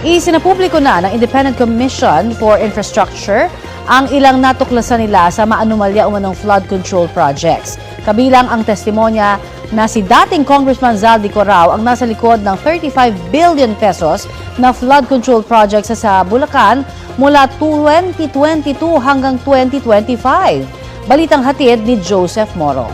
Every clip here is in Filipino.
Isinapubliko na ng Independent Commission for Infrastructure ang ilang natuklasan nila sa maanumalya umanong flood control projects. Kabilang ang testimonya na si dating Congressman Zaldi Corao ang nasa likod ng 35 billion pesos na flood control projects sa Bulacan mula 2022 hanggang 2025. Balitang hatid ni Joseph Moro.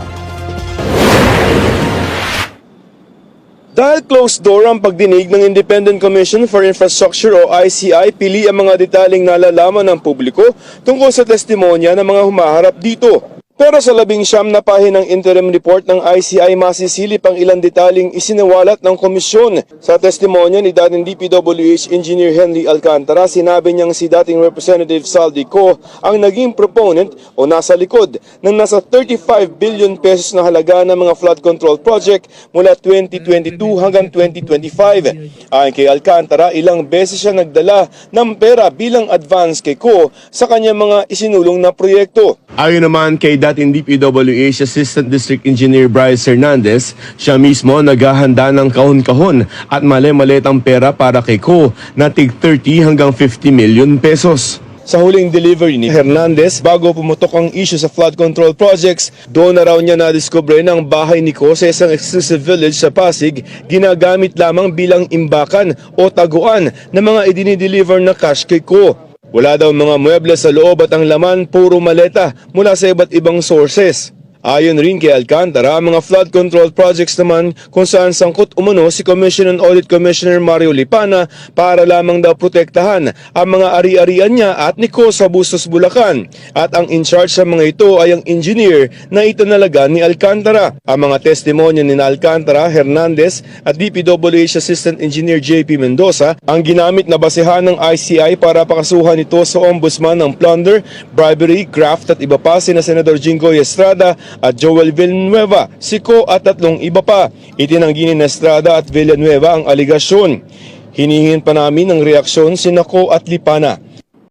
Dahil closed door ang pagdinig ng Independent Commission for Infrastructure o ICI, pili ang mga detaling nalalaman ng publiko tungkol sa testimonya ng mga humaharap dito. Pero sa 19 na pahinang interim report ng ICI, masisilip ang ilang detaling isinawalat ng komisyon. Sa testimonya ni dating DPWH Engineer Henry Alcantara, sinabi niyang si dating Representative Zaldi Co ang naging proponent o nasa likod ng nasa 35 billion pesos na halaga ng mga flood control project mula 2022 hanggang 2025. Ayon kay Alcantara, ilang beses siya nagdala ng pera bilang advance kay Co sa kanyang mga isinulong na proyekto. Ayon naman kay dating DPWH Assistant District Engineer Bryce Hernandez, siya mismo naghahanda ng kahon-kahon at mali-malitang pera para kay Co na tig 30 hanggang 50 million pesos. Sa huling delivery ni Hernandez, bago pumutok ang issue sa flood control projects, doon na raw niya nadiskubre ng bahay ni Co sa isang exclusive village sa Pasig, ginagamit lamang bilang imbakan o taguan ng mga idinideliver na cash kay Co. Wala daw mga muebles sa loob at ang laman puro maleta mula sa iba't ibang sources. Ayon rin kay Alcantara, ang mga flood control projects naman kung saan sangkot umano si Commission on Audit Commissioner Mario Lipana para lamang daw protektahan ang mga ari-arian niya at ni Co sa Bustos, Bulacan. At ang in charge sa mga ito ay ang engineer na itinalaga ni Alcantara. Ang mga testimonya ni Alcantara, Hernandez at DPWH Assistant Engineer JP Mendoza ang ginamit na basehan ng ICI para pakasuhan ito sa ombudsman ng plunder, bribery, graft at iba pa sina Senador Jinggoy Estrada at Joel Villanueva, si Co at 3 iba pa. Itinanggi ni Estrada at Villanueva ang aligasyon. Hinihingin pa namin ng reaksyon sina Co at Lipana.